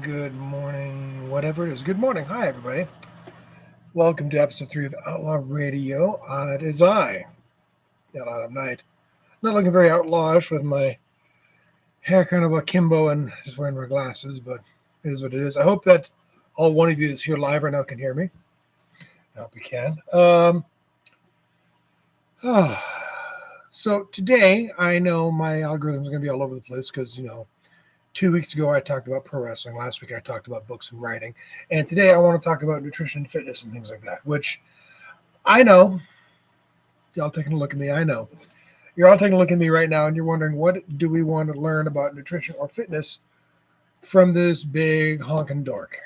good morning, whatever it is. Good morning. Hi, everybody. Welcome to episode 3 of Outlaw Radio. It is I, the Outlaw Night. Not looking very outlawish with my hair kind of akimbo and just wearing my glasses, but it is what it is. I hope that all one of you that's here live right now can hear me. I hope you can. So today, I know my algorithm is going to be all over the place because, 2 weeks ago, I talked about pro wrestling. Last week, I talked about books and writing. And today, I want to talk about nutrition and fitness and things like that, which I know. Y'all taking a look at me. I know. You're all taking a look at me right now, and you're wondering, what do we want to learn about nutrition or fitness from this big honking dork?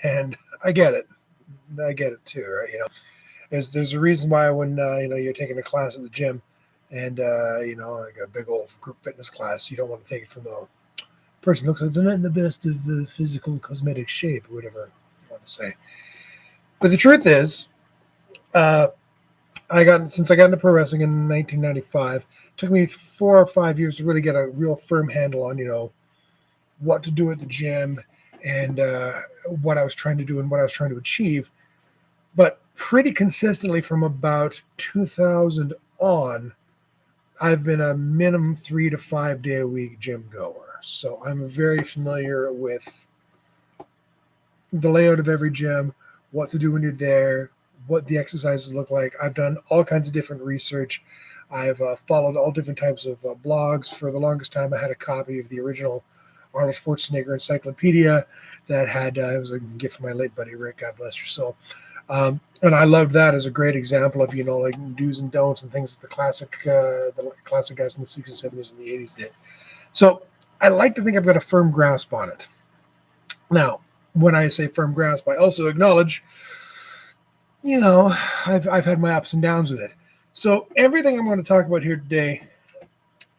And I get it. I get it too, right? There's a reason why when, you're taking a class at the gym and, like a big old group fitness class, you don't want to take it from the person looks like they're not in the best of the physical cosmetic shape or whatever you want to say. But the truth is, since I got into pro wrestling in 1995, it took me 4 or 5 years to really get a real firm handle on, what to do at the gym and what I was trying to do and what I was trying to achieve. But pretty consistently from about 2000 on, I've been a minimum 3 to 5 day a week gym goer. So I'm very familiar with the layout of every gym, what to do when you're there, what the exercises look like. I've done all kinds of different research. I've followed all different types of blogs. For the longest time, I had a copy of the original Arnold Schwarzenegger Encyclopedia that had, it was a gift from my late buddy Rick, God bless your soul. And I loved that as a great example of, like do's and don'ts and things that the classic guys in the 60s, 70s, and the 80s did. So I like to think I've got a firm grasp on it. Now, when I say firm grasp, I also acknowledge, I've had my ups and downs with it. So everything I'm going to talk about here today,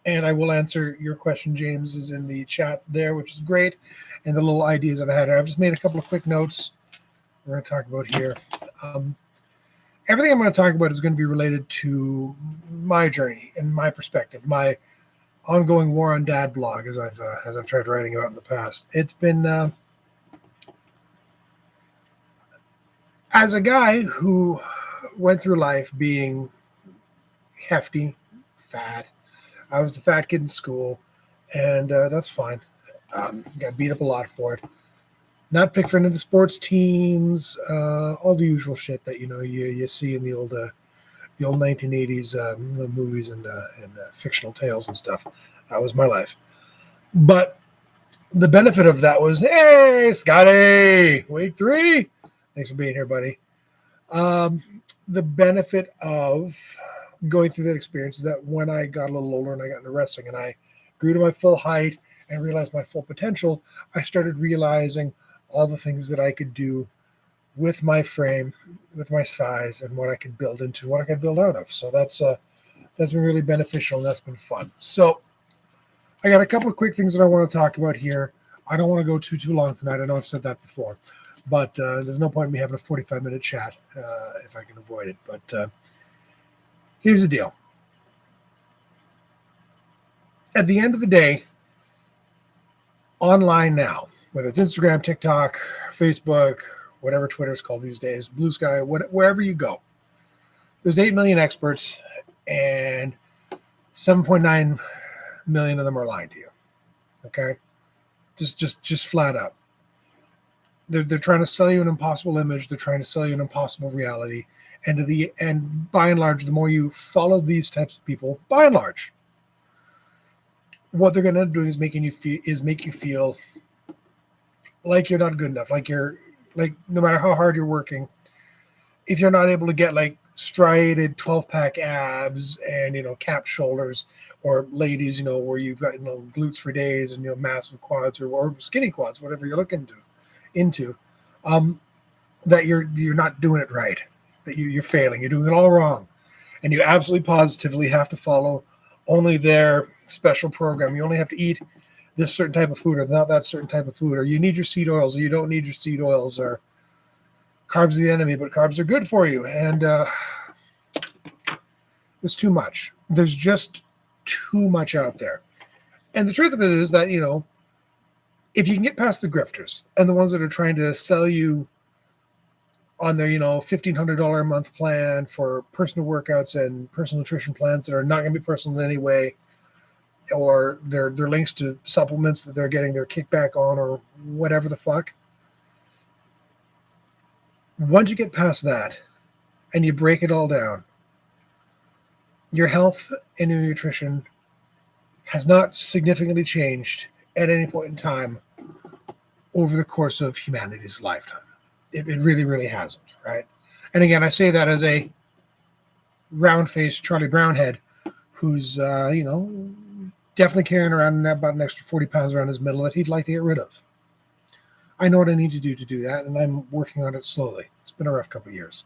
and I will answer your question, James, is in the chat there, which is great, and the little ideas that I had. I've just made a couple of quick notes we're going to talk about here. Everything I'm going to talk about is going to be related to my journey and my perspective, my ongoing war on dad blog, as I've tried writing about in the past. It's been as a guy who went through life being hefty, fat. I was the fat kid in school, and that's fine. Got beat up a lot for it. Not picked for any of the sports teams, all the usual shit that you see in the old 1980s movies and fictional tales and stuff. That was my life. But the benefit of that was, hey, Scotty, week 3. Thanks for being here, buddy. The benefit of going through that experience is that when I got a little older and I got into wrestling and I grew to my full height and realized my full potential, I started realizing all the things that I could do with my frame, with my size, and what I could build into, what I could build out of. So that's been really beneficial, and that's been fun. So I got a couple of quick things that I want to talk about here. I don't want to go too long tonight. I know I've said that before, but there's no point in me having a 45-minute chat if I can avoid it. But here's the deal. At the end of the day, online now, whether it's Instagram, TikTok, Facebook, whatever Twitter's called these days, BlueSky, wherever you go, there's 8 million experts, and 7.9 million of them are lying to you. Okay, just flat out. They're trying to sell you an impossible image. They're trying to sell you an impossible reality. And by and large, the more you follow these types of people, by and large, what they're going to end up doing is make you feel like you're not good enough. Like no matter how hard you're working, if you're not able to get like striated 12-pack abs and cap shoulders, or ladies, where you've got glutes for days and massive quads or skinny quads, whatever you're looking into, that you're not doing it right, that you're failing, you're doing it all wrong, and you absolutely positively have to follow only their special program. You only have to eat this certain type of food or not that certain type of food, or you need your seed oils or you don't need your seed oils, or carbs are the enemy, but carbs are good for you. And there's too much. There's just too much out there. And the truth of it is that, if you can get past the grifters and the ones that are trying to sell you on their, $1,500 a month plan for personal workouts and personal nutrition plans that are not going to be personal in any way, or their links to supplements that they're getting their kickback on, or whatever the fuck. Once you get past that and you break it all down, your health and your nutrition has not significantly changed at any point in time over the course of humanity's lifetime. It really, really hasn't, right? And again, I say that as a round-faced Charlie Brown head who's, definitely carrying around about an extra 40 pounds around his middle that he'd like to get rid of. I know what I need to do that, and I'm working on it slowly. It's been a rough couple of years.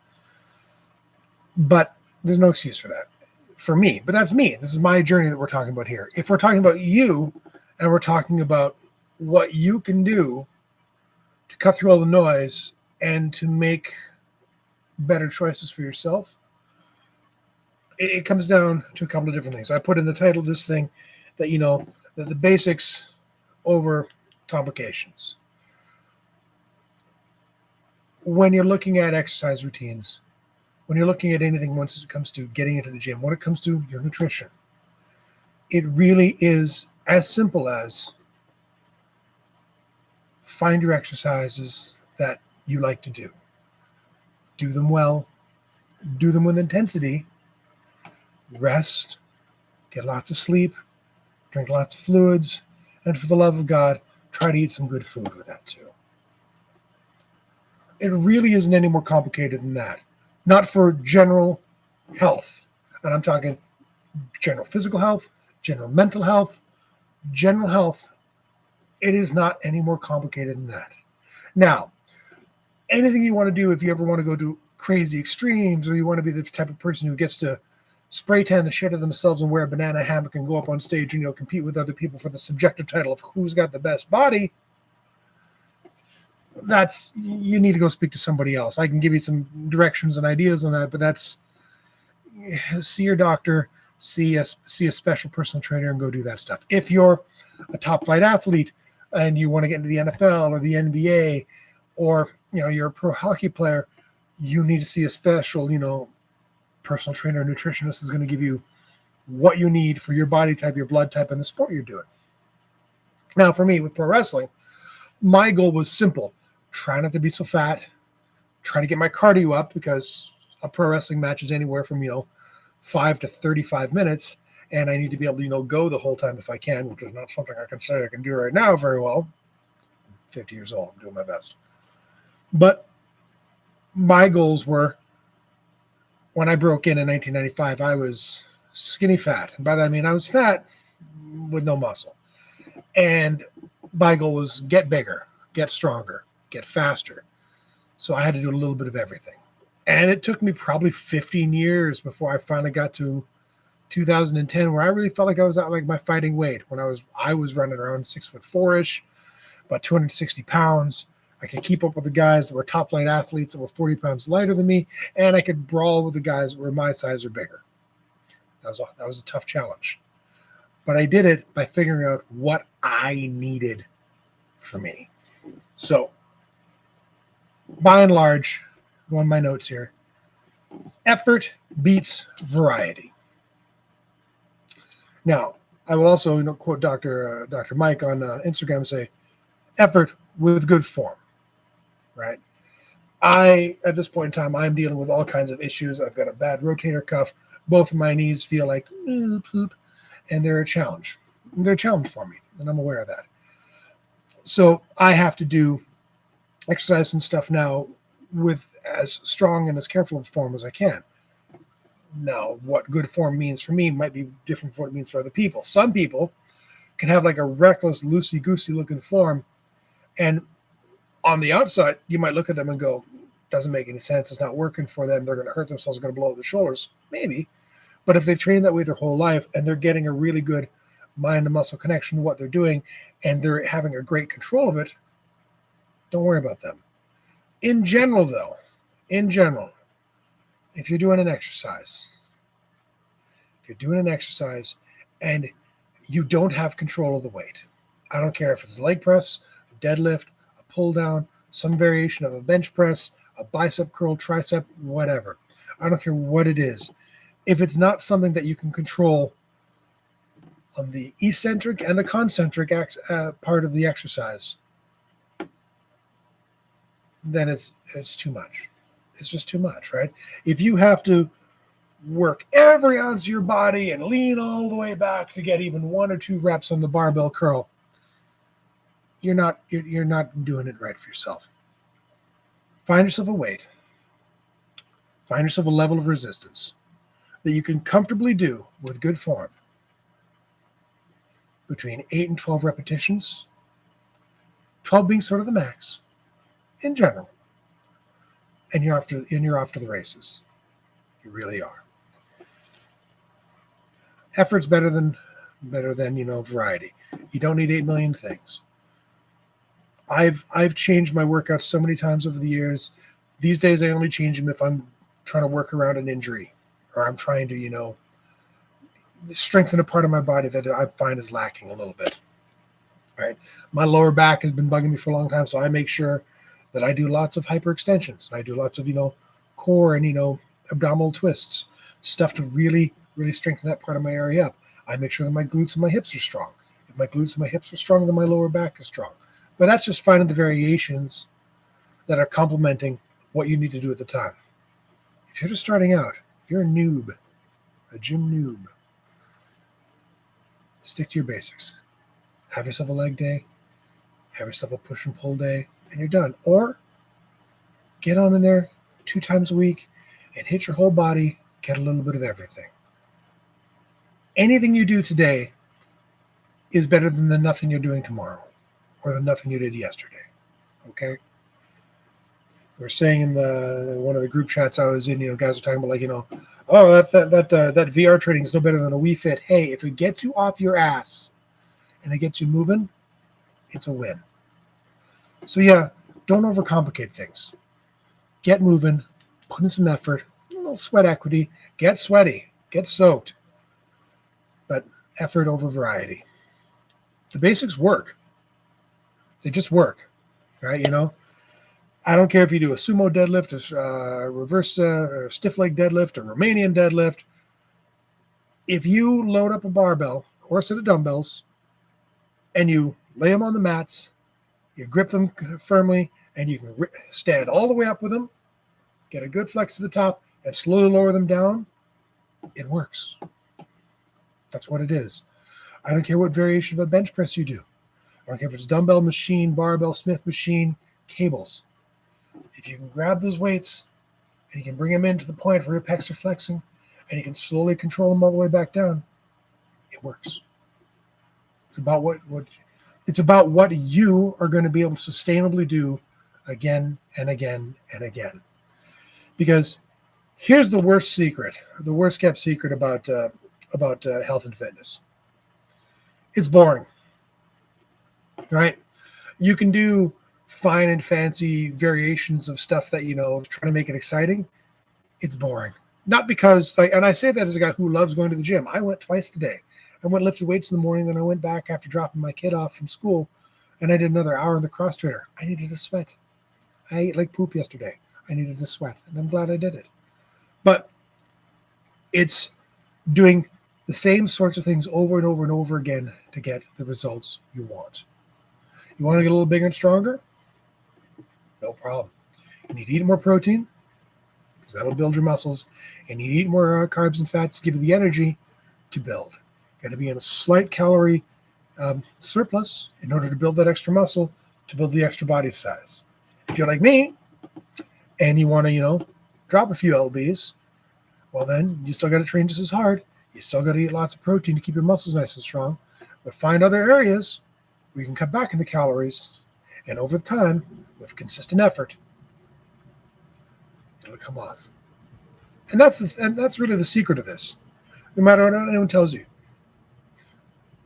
But there's no excuse for that. For me, but that's me. This is my journey that we're talking about here. If we're talking about you, and we're talking about what you can do to cut through all the noise and to make better choices for yourself, it comes down to a couple of different things. I put in the title of this thing that, that the basics over complications. When you're looking at exercise routines, when you're looking at anything once it comes to getting into the gym, when it comes to your nutrition, it really is as simple as find your exercises that you like to do. Do them well. Do them with intensity. Rest. Get lots of sleep. Drink lots of fluids. And for the love of God, try to eat some good food with that too. It really isn't any more complicated than that. Not for general health. And I'm talking general physical health, general mental health, general health. It is not any more complicated than that. Now, anything you want to do, if you ever want to go to crazy extremes, or you want to be the type of person who gets to spray tan the shit out of themselves and wear a banana hammock and go up on stage and compete with other people for the subjective title of who's got the best body, you need to go speak to somebody else. I can give you some directions and ideas on that, but see your doctor, see a special personal trainer, and go do that stuff. If you're a top flight athlete and you want to get into the NFL or the NBA, or you're a pro hockey player, you need to see a special personal trainer or nutritionist is going to give you what you need for your body type, your blood type, and the sport you're doing. Now, for me with pro wrestling, my goal was simple: try not to be so fat, try to get my cardio up, because a pro wrestling match is anywhere from 5 to 35 minutes, and I need to be able to go the whole time if I can, which is not something I can say I can do right now very well. I'm 50 years old. I'm doing my best. But my goals were, when I broke in 1995, I was skinny fat. And by that I mean I was fat with no muscle. And my goal was get bigger, get stronger, get faster. So I had to do a little bit of everything. And it took me probably 15 years before I finally got to 2010, where I really felt like I was at like my fighting weight. When I was running around 6'4"-ish, about 260 pounds. I could keep up with the guys that were top flight athletes that were 40 pounds lighter than me, and I could brawl with the guys that were my size or bigger. That was a tough challenge. But I did it by figuring out what I needed for me. So, by and large, go on my notes here, effort beats variety. Now, I will also quote Dr. Mike on Instagram and say, effort with good form, right? At this point in time, I'm dealing with all kinds of issues. I've got a bad rotator cuff. Both of my knees feel like poop, and they're a challenge. They're a challenge for me, and I'm aware of that. So I have to do exercise and stuff now with as strong and as careful of form as I can. Now, what good form means for me might be different from what it means for other people. Some people can have like a reckless, loosey-goosey looking form, and on the outside, you might look at them and go, doesn't make any sense. It's not working for them. They're going to hurt themselves. They're going to blow out their shoulders. Maybe. But if they've trained that way their whole life and they're getting a really good mind to muscle connection to what they're doing, and they're having a great control of it, don't worry about them. In general, though, if you're doing an exercise and you don't have control of the weight, I don't care if it's leg press deadlift, a pull down, some variation of a bench press, a bicep curl, tricep, whatever. I don't care what it is. If it's not something that you can control on the eccentric and the concentric part of the exercise, then it's too much. It's just too much, right? If you have to work every ounce of your body and lean all the way back to get even 1 or 2 reps on the barbell curl, you're not doing it right for yourself. Find yourself a weight. Find yourself a level of resistance that you can comfortably do with good form between 8 and 12 repetitions, 12 being sort of the max in general. And you're off to the races. You really are. Effort's better than variety. You don't need 8 million things. I've changed my workouts so many times over the years. These days I only change them if I'm trying to work around an injury or I'm trying to, strengthen a part of my body that I find is lacking a little bit. Right? My lower back has been bugging me for a long time, so I make sure that I do lots of hyperextensions and I do lots of, core and, abdominal twists, stuff to really, really strengthen that part of my area up. I make sure that my glutes and my hips are strong. If my glutes and my hips are strong, then my lower back is strong. But that's just finding the variations that are complementing what you need to do at the time. If you're just starting out, if you're a noob, a gym noob, stick to your basics. Have yourself a leg day, have yourself a push and pull day, and you're done. Or get on in there 2 times a week and hit your whole body, get a little bit of everything. Anything you do today is better than the nothing you're doing tomorrow or the nothing you did yesterday. Okay? We're saying in one of the group chats I was in, guys are talking about that VR training is no better than a Wii Fit. Hey, if it gets you off your ass and it gets you moving, it's a win. So yeah, don't overcomplicate things. Get moving, put in some effort, a little sweat equity, get sweaty, get soaked, but effort over variety. The basics work. They just work, right? I don't care if you do a sumo deadlift, a reverse or stiff leg deadlift, or Romanian deadlift. If you load up a barbell or a set of dumbbells and you lay them on the mats, you grip them firmly, and you can stand all the way up with them, get a good flex to the top, and slowly lower them down, it works. That's what it is. I don't care what variation of a bench press you do. I don't care if it's dumbbell machine, barbell, Smith machine, cables. If you can grab those weights and you can bring them in to the point where your pecs are flexing and you can slowly control them all the way back down, it works. It's about what you are going to be able to sustainably do again and again and again. Because here's the worst kept secret about health and fitness. It's boring, right? You can do fine and fancy variations of stuff that, trying to make it exciting. It's boring. Not because, and I say that as a guy who loves going to the gym. I went twice today. I went lifted weights in the morning, then I went back after dropping my kid off from school, and I did another hour in the cross trainer. I needed to sweat. I ate like poop yesterday. I needed to sweat, and I'm glad I did it. But it's doing the same sorts of things over and over and over again to get the results you want. You want to get a little bigger and stronger? No problem. You need to eat more protein because that'll build your muscles, and you eat more carbs and fats to give you the energy to build. Got to be in a slight calorie surplus in order to build that extra muscle, to build the extra body size. If you're like me and you want to, drop a few lbs, well, then you still got to train just as hard. You still got to eat lots of protein to keep your muscles nice and strong, but find other areas where you can cut back in the calories, and over time, with consistent effort, it'll come off. And that's really the secret of this. No matter what anyone tells you.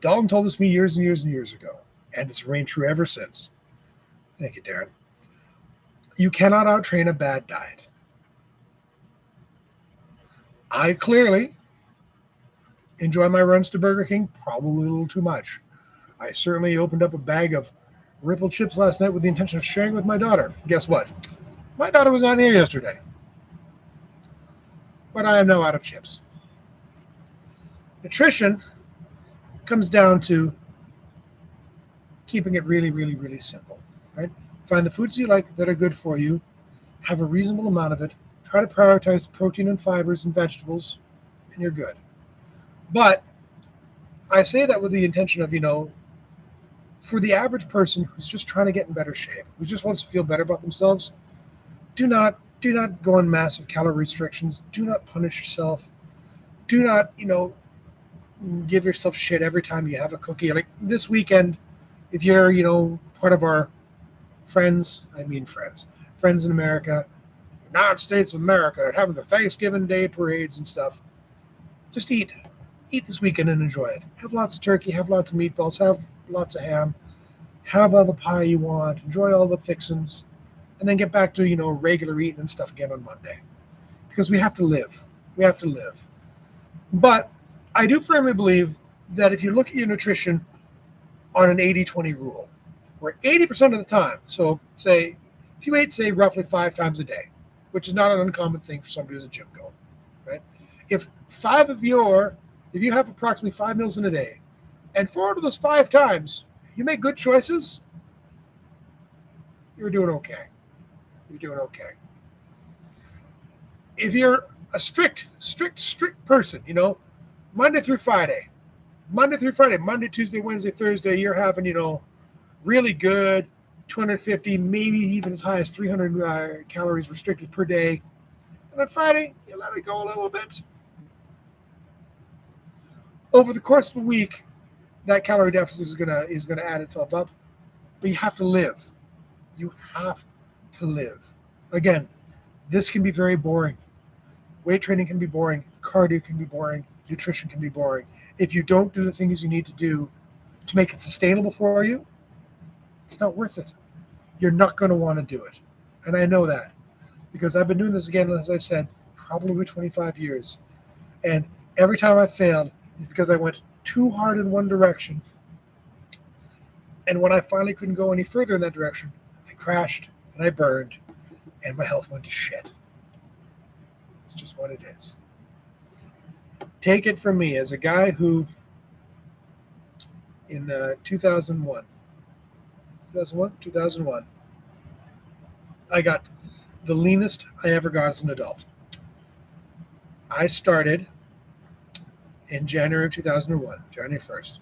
Dalton told this to me years and years and years ago, and it's remained true ever since. Thank you, Darren. You cannot outtrain a bad diet. I clearly enjoy my runs to Burger King, probably a little too much. I certainly opened up a bag of Rippled chips last night with the intention of sharing with my daughter. Guess what? My daughter was on here yesterday. But I am now out of chips. Nutrition comes down to keeping it really, really, really simple, right? Find the foods you like that are good for you, have a reasonable amount of it, try to prioritize protein and fibers and vegetables, and you're good. But I say that with the intention of, for the average person who's just trying to get in better shape, who just wants to feel better about themselves, do not go on massive calorie restrictions. Do not punish yourself. Do not, give yourself shit every time you have a cookie. Like this weekend, if you're, part of our friends in America, United States of America, having the Thanksgiving Day parades and stuff, just eat this weekend and enjoy it. Have lots of turkey, have lots of meatballs, have lots of ham, have all the pie you want, enjoy all the fixins, and then get back to, regular eating and stuff again on Monday. Because we have to live. We have to live. But I do firmly believe that if you look at your nutrition on an 80-20 rule, where 80% of the time, so say, if you ate, say, roughly 5 times a day, which is not an uncommon thing for somebody who's a gym goer, right? If you have approximately 5 meals in a day, and 4 of those 5 times you make good choices, you're doing okay. You're doing okay. If you're a strict person, Monday through Friday, Monday, Tuesday, Wednesday, Thursday, you're having, really good 250, maybe even as high as 300 calories restricted per day. And on Friday, you let it go a little bit. Over the course of a week, that calorie deficit is gonna add itself up. But you have to live. You have to live. Again, this can be very boring. Weight training can be boring. Cardio can be boring. Nutrition can be boring. If you don't do the things you need to do to make it sustainable for you, it's not worth it. You're not going to want to do it. And I know that because I've been doing this again, as I've said, probably 25 years. And every time I've failed is because I went too hard in one direction. And when I finally couldn't go any further in that direction, I crashed and I burned and my health went to shit. It's just what it is. Take it from me as a guy who in 2001, I got the leanest I ever got as an adult. I started in January of 2001, January 1st.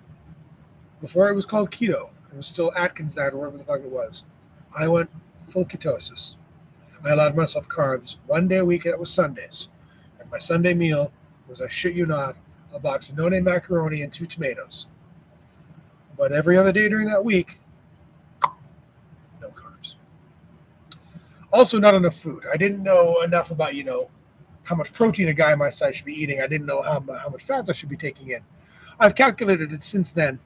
Before it was called keto, it was still Atkins diet or whatever the fuck it was. I went full ketosis. I allowed myself carbs 1 day a week. That was Sundays. And my Sunday meal was, I shit you not, a box of no-name macaroni and 2 tomatoes. But every other day during that week, no carbs. Also, not enough food. I didn't know enough about, how much protein a guy my size should be eating. I didn't know how much fats I should be taking in. I've calculated it since then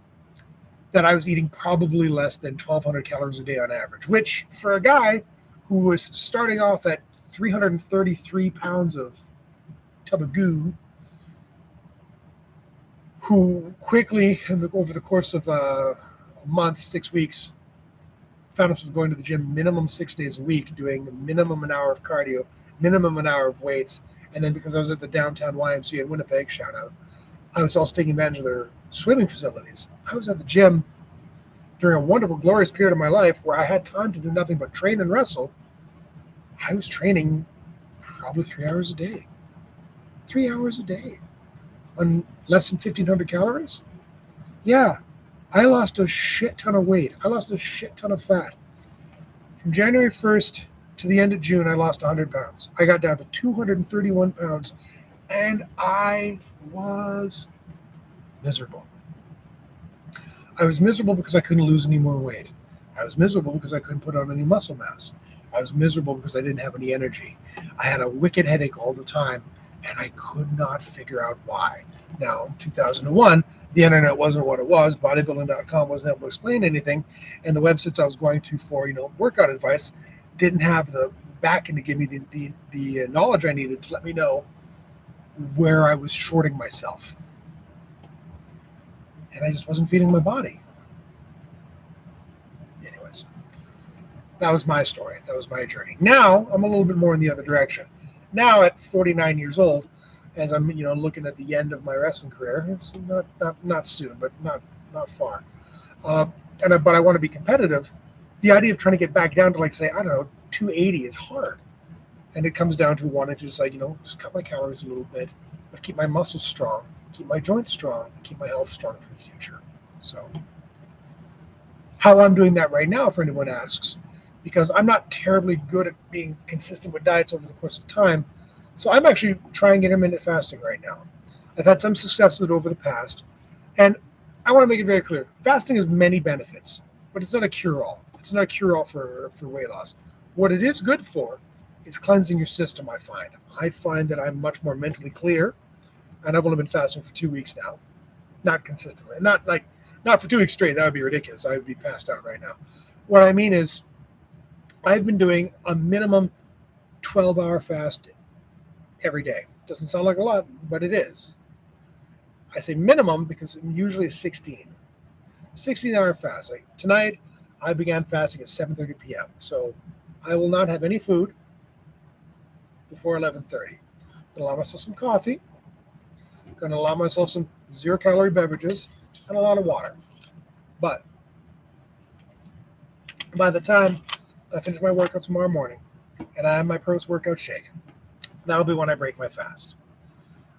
that I was eating probably less than 1,200 calories a day on average, which for a guy who was starting off at 333 pounds of tub of goo, who quickly, over the course of a month, 6 weeks, found himself going to the gym minimum 6 days a week, doing minimum an hour of cardio, minimum an hour of weights. And then because I was at the downtown YMCA in Winnipeg, shout out, I was also taking advantage of their swimming facilities. I was at the gym during a wonderful, glorious period of my life where I had time to do nothing but train and wrestle. I was training probably 3 hours a day. 3 hours a day on less than 1,500 calories. Yeah, I lost a shit ton of weight. I lost a shit ton of fat. From January 1st to the end of June, I lost 100 pounds. I got down to 231 pounds, and I was miserable. I was miserable because I couldn't lose any more weight. I was miserable because I couldn't put on any muscle mass. I was miserable because I didn't have any energy. I had a wicked headache all the time, and I could not figure out why. Now, in 2001, the internet wasn't what it was. Bodybuilding.com wasn't able to explain anything, and the websites I was going to for workout advice didn't have the backing to give me the knowledge I needed to let me know where I was shorting myself. And I just wasn't feeding my body. Anyway, That was my story. That was my journey. Now I'm a little bit more in the other direction. Now at 49 years old, as I'm looking at the end of my wrestling career, it's not soon, but not far. But I want to be competitive. The idea of trying to get back down to, like, say, I don't know, 280 is hard, and it comes down to wanting to just, like, just cut my calories a little bit, but keep my muscles strong, keep my joints strong, and keep my health strong for the future. So how I'm doing that right now, if anyone asks, because I'm not terribly good at being consistent with diets over the course of time. So I'm actually trying intermittent fasting right now. I've had some success with it over the past. And I want to make it very clear. Fasting has many benefits, but it's not a cure-all. It's not a cure-all for weight loss. What it is good for is cleansing your system, I find. I find that I'm much more mentally clear. And I've only been fasting for 2 weeks now. Not consistently. Not for 2 weeks straight. That would be ridiculous. I would be passed out right now. What I mean is, I've been doing a minimum 12-hour fast every day. Doesn't sound like a lot, but it is. I say minimum because usually it's 16-hour fast. Like tonight, I began fasting at 7:30 p.m. So I will not have any food before 11:30. I'm going to allow myself some coffee. I'm going to allow myself some 0-calorie beverages and a lot of water. But by the time I finish my workout tomorrow morning and I have my post-workout shake, that'll be when I break my fast.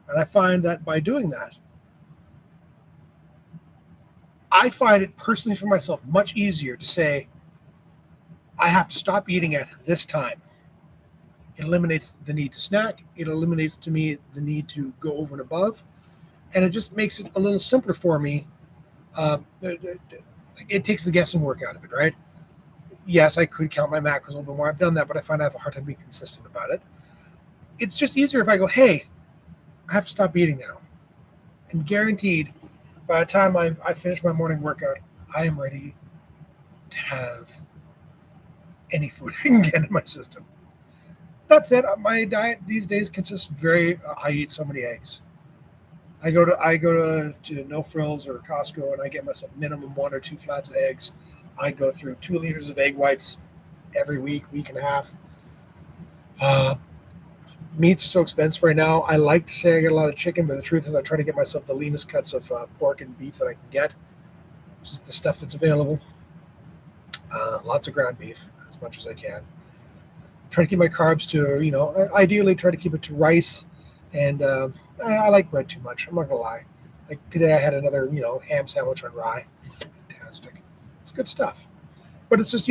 And I find that by doing that, I find it personally for myself much easier to say, I have to stop eating at this time. It eliminates the need to snack. It eliminates to me the need to go over and above. And it just makes it a little simpler for me. It takes the guessing work out of it, right? Yes, I could count my macros a little bit more. I've done that, but I find I have a hard time being consistent about it. It's just easier if I go, hey, I have to stop eating now. And guaranteed, by the time I finish my morning workout, I am ready to have any food I can get in my system. That said, my diet these days consists I eat so many eggs. I go to No Frills or Costco and I get myself minimum 1 or 2 flats of eggs. I go through 2 liters of egg whites every week and a half. Meats are so expensive right now. I like to say I get a lot of chicken, but the truth is I try to get myself the leanest cuts of pork and beef that I can get. Just the stuff that's available. Lots of ground beef, as much as I can. Try to keep my carbs to, ideally try to keep it to rice. And I like bread too much. I'm not going to lie. Like today I had another, ham sandwich on rye. Fantastic. It's good stuff. But it's just,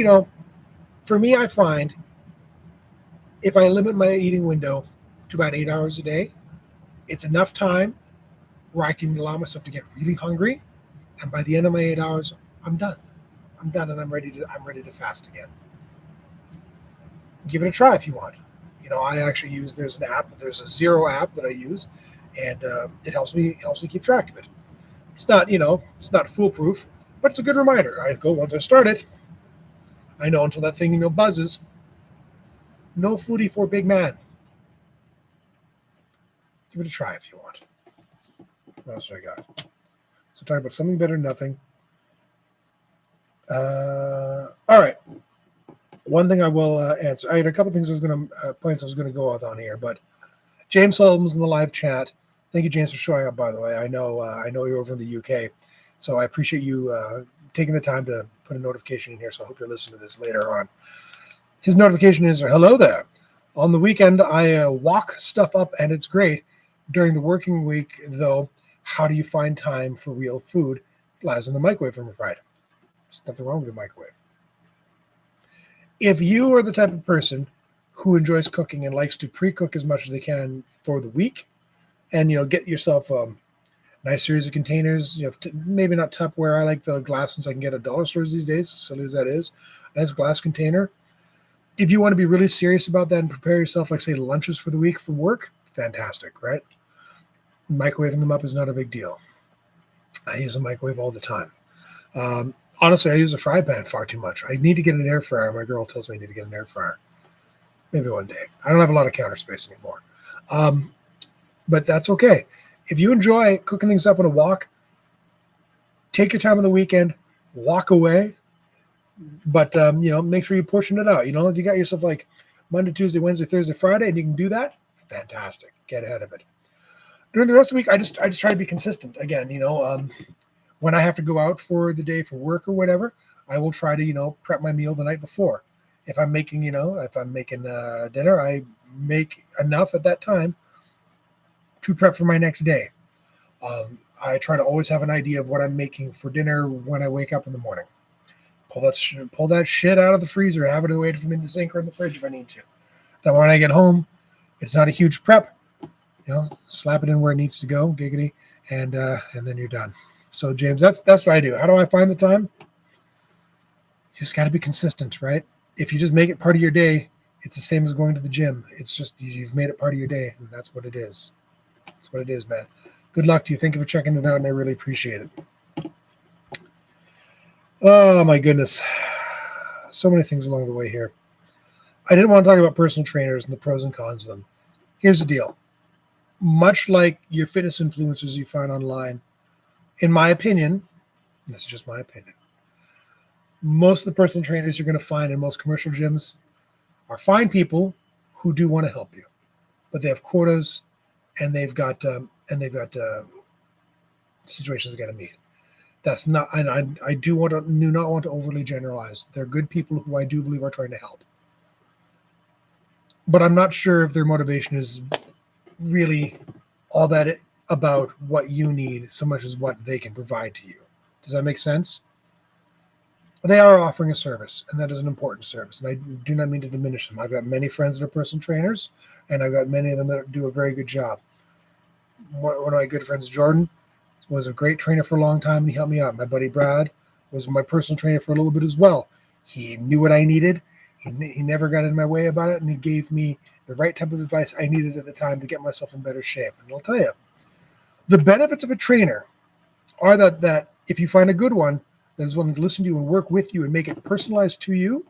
for me, I find if I limit my eating window to about 8 hours a day, it's enough time where I can allow myself to get really hungry. And by the end of my 8 hours, I'm done. And I'm ready to fast again. Give it a try if you want. I actually there's a Zero app that I use, and it helps me keep track of it. It's not foolproof, but it's a good reminder. Once I start it, I know until that thing buzzes. No foodie for big man. Give it a try if you want. What else do I got? So talk about something better than nothing. All right. One thing I will answer. I had a couple things points I was going to go on here, but James Holmes in the live chat. Thank you, James, for showing up. By the way, I know you're over in the UK, so I appreciate you taking the time to put a notification in here. So I hope you're listening to this later on. His notification is, "Hello there. On the weekend, I walk stuff up, and it's great. During the working week, though, how do you find time for real food? Lies in the microwave from a fried. There's nothing wrong with the microwave. If you are the type of person who enjoys cooking and likes to pre-cook as much as they can for the week, and get yourself a nice series of containers, maybe not Tupperware. I like the glass ones I can get at dollar stores these days, silly as that is. Nice glass container. If you want to be really serious about that and prepare yourself, like say lunches for the week for work, fantastic, right? Microwaving them up is not a big deal. I use a microwave all the time. Honestly, I use a fry pan far too much. I need to get an air fryer. My girl tells me I need to get an air fryer. Maybe one day. I don't have a lot of counter space anymore. But that's okay. If you enjoy cooking things up on a walk, take your time on the weekend, walk away, But, make sure you portion it out. If you got yourself like Monday, Tuesday, Wednesday, Thursday, Friday, and you can do that, fantastic. Get ahead of it. During the rest of the week, I just try to be consistent. Again, when I have to go out for the day for work or whatever, I will try to, prep my meal the night before. If I'm making dinner, I make enough at that time to prep for my next day. I try to always have an idea of what I'm making for dinner when I wake up in the morning. Pull that shit out of the freezer, have it away from in the sink or in the fridge if I need to. That when I get home, it's not a huge prep. Slap it in where it needs to go, giggity, and then you're done. So James, that's what I do. How do I find the time? You just got to be consistent, right? If you just make it part of your day, it's the same as going to the gym. It's just you've made it part of your day, and that's what it is. That's what it is, man. Good luck to you. Thank you for checking it out, and I really appreciate it. Oh, my goodness. So many things along the way here. I didn't want to talk about personal trainers and the pros and cons of them. Here's the deal. Much like your fitness influencers you find online, in my opinion, this is just my opinion, most of the personal trainers you're going to find in most commercial gyms are fine people who do want to help you, but they have quotas and they've got situations they got to meet. That's not, and I do not want to overly generalize. They're good people who I do believe are trying to help, but I'm not sure if their motivation is really all that about what you need so much as what they can provide to you. Does that make sense? They are offering a service, and that is an important service, and I do not mean to diminish them. I've got many friends that are personal trainers, and I've got many of them that do a very good job. One of my good friends, Jordan, was a great trainer for a long time, and he helped me out. My buddy Brad was my personal trainer for a little bit as well. He knew what I needed. He never got in my way about it, and he gave me the right type of advice I needed at the time to get myself in better shape. And I'll tell you, the benefits of a trainer are that if you find a good one that is willing to listen to you and work with you and make it personalized to you,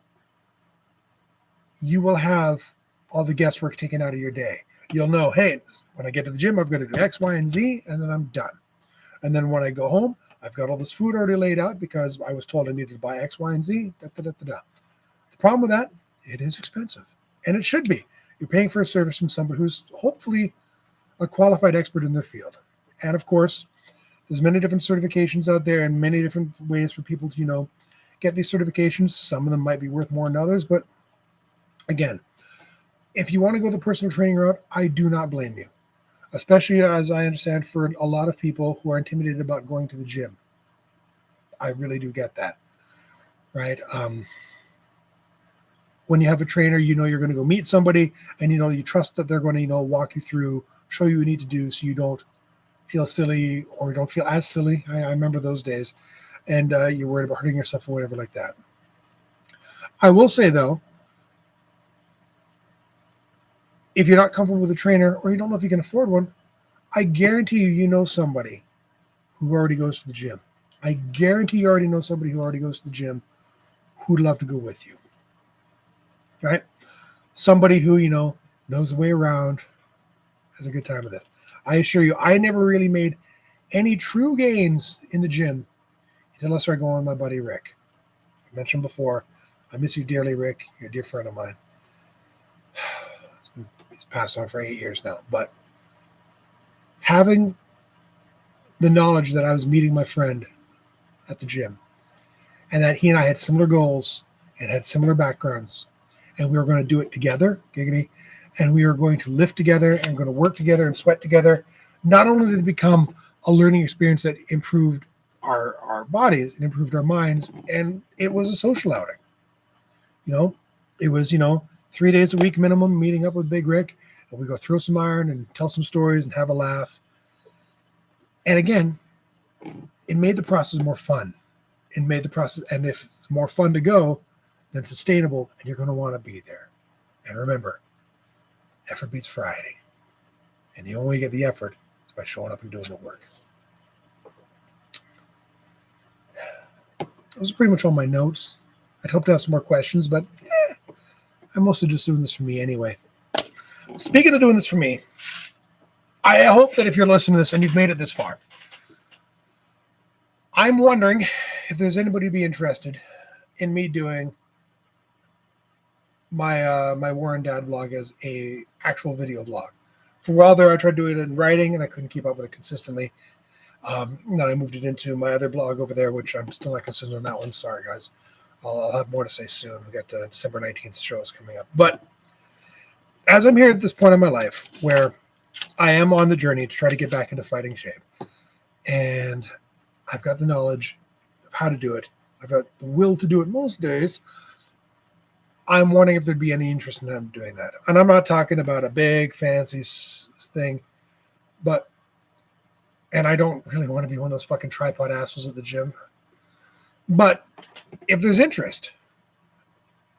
you will have all the guesswork taken out of your day. You'll know, hey, when I get to the gym, I've got to do X, Y, and Z, and then I'm done. And then when I go home, I've got all this food already laid out because I was told I needed to buy X, Y, and Z. The problem with that, it is expensive, and it should be. You're paying for a service from somebody who's hopefully a qualified expert in their field. And of course, there's many different certifications out there and many different ways for people to, get these certifications. Some of them might be worth more than others, but again, if you want to go the personal training route, I do not blame you, especially as I understand for a lot of people who are intimidated about going to the gym. I really do get that, right? When you have a trainer, you're going to go meet somebody and you trust that they're going to, walk you through, show you what you need to do so you don't feel silly or don't feel as silly. I remember those days. And you're worried about hurting yourself or whatever like that. I will say, though, if you're not comfortable with a trainer or you don't know if you can afford one, I guarantee you know somebody who already goes to the gym. I guarantee you already know somebody who already goes to the gym who'd love to go with you. Right? Somebody who, knows the way around, has a good time with it. I assure you, I never really made any true gains in the gym unless I go on my buddy Rick. I mentioned before, I miss you dearly, Rick. You're a dear friend of mine. He's passed on for 8 years now. But having the knowledge that I was meeting my friend at the gym and that he and I had similar goals and had similar backgrounds, and we were going to do it together, giggity, and we were going to lift together and going to work together and sweat together. Not only did it become a learning experience that improved our bodies, it improved our minds, and it was a social outing. It was, 3 days a week minimum meeting up with Big Rick, and we go throw some iron and tell some stories and have a laugh. And again, it made the process more fun. And if it's more fun to go, then sustainable, and you're going to want to be there. And remember, effort beats Friday. And the only way you get the effort is by showing up and doing the work. Those are pretty much all my notes. I'd hope to have some more questions, but I'm mostly just doing this for me anyway. Speaking of doing this for me, I hope that if you're listening to this and you've made it this far, I'm wondering if there's anybody who'd be interested in me doing my Warren Dad vlog as a actual video vlog. For a while there, I tried doing it in writing, and I couldn't keep up with it consistently. Then I moved it into my other blog over there, which I'm still not consistent on that one. Sorry, guys. I'll have more to say soon. We got December 19th shows coming up. But as I'm here at this point in my life where I am on the journey to try to get back into fighting shape, and I've got the knowledge of how to do it, I've got the will to do it most days, I'm wondering if there'd be any interest in them doing that. And I'm not talking about a big, fancy thing, and I don't really want to be one of those fucking tripod assholes at the gym. But if there's interest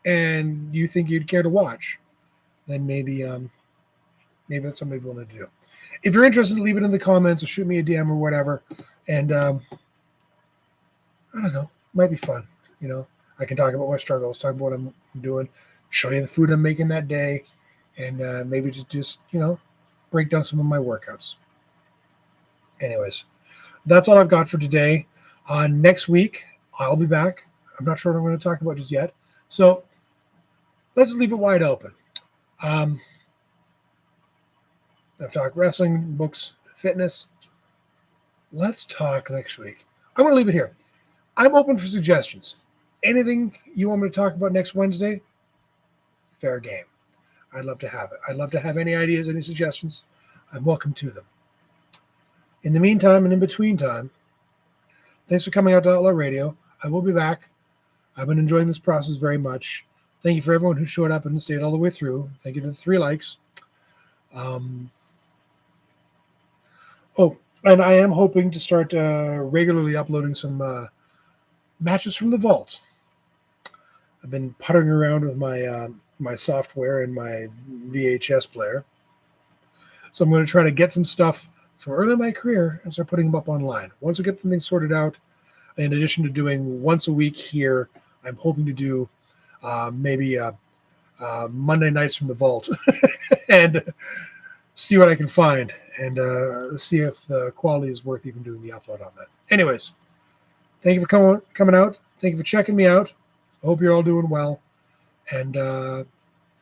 and you think you'd care to watch, then maybe that's something we want to do. If you're interested, leave it in the comments or shoot me a DM or whatever. And I don't know, might be fun. You know, I can talk about my struggles, talk about what I'm doing, show you the food I'm making that day, and maybe just break down some of my workouts. Anyways, that's all I've got for today. Next week, I'll be back. I'm not sure what I'm going to talk about just yet. So let's leave it wide open. I've talked wrestling, books, fitness. Let's talk next week. I'm going to leave it here. I'm open for suggestions. Anything you want me to talk about next Wednesday, fair game. I'd love to have it. I'd love to have any ideas, any suggestions. I'm welcome to them. In the meantime and in between time, thanks for coming out to Outlaw Radio. I will be back. I've been enjoying this process very much. Thank you for everyone who showed up and stayed all the way through. Thank you to the 3 likes. And I am hoping to start regularly uploading some matches from the vault. I've been puttering around with my my software and my VHS player. So I'm going to try to get some stuff from early in my career and start putting them up online. Once I get the thing sorted out, in addition to doing once a week here, I'm hoping to do maybe Monday nights from the vault and see what I can find and see if the quality is worth even doing the upload on that. Anyways, thank you for coming out. Thank you for checking me out. I hope you're all doing well. And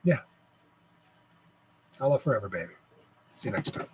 yeah, Outlaw forever, baby. See you next time.